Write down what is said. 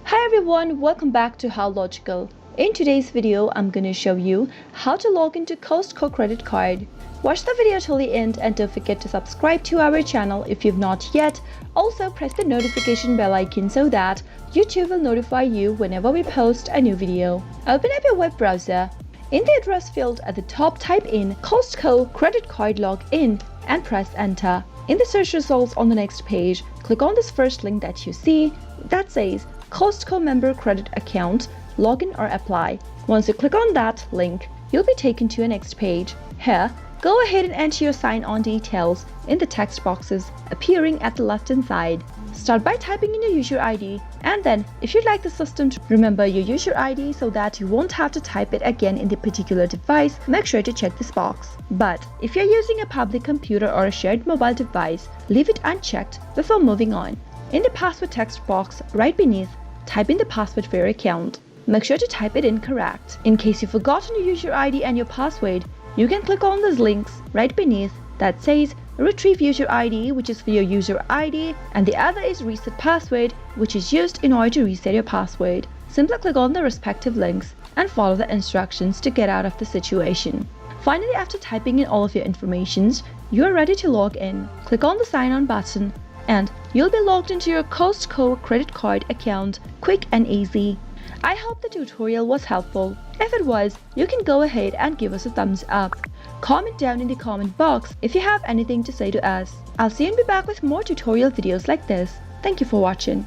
Hi everyone, welcome back to How Logical. In today's video, I'm going to show you how to log into Costco credit card. Watch the video till the end and don't forget to subscribe to our channel if you've not yet. Also press the notification bell icon so that YouTube will notify you whenever we post a new video. Open up your web browser. In the address field at the top, type in Costco credit card login and press enter. In the search results on the next page, click on this first link that you see that says Costco member credit account, login or apply. Once you click on that link, you'll be taken to a next page. Here, go ahead and enter your sign-on details in the text boxes appearing at the left-hand side. Start by typing in your user ID, and then if you'd like the system to remember your user ID so that you won't have to type it again in the particular device, make sure to check this box. But if you're using a public computer or a shared mobile device, leave it unchecked before moving on. In the password text box right beneath, type in the password for your account. Make sure to type it in correct. In case you've forgotten your user ID and your password, you can click on these links right beneath that says Retrieve User ID, which is for your user ID, and the other is Reset Password, which is used in order to reset your password. Simply click on the respective links and follow the instructions to get out of the situation. Finally, after typing in all of your information, you are ready to log in. Click on the Sign On button and you'll be logged into your Costco credit card account quick and easy. I hope the tutorial was helpful. If it was, you can go ahead and give us a thumbs up. Comment down in the comment box if you have anything to say to us. I'll soon be back with more tutorial videos like this. Thank you for watching.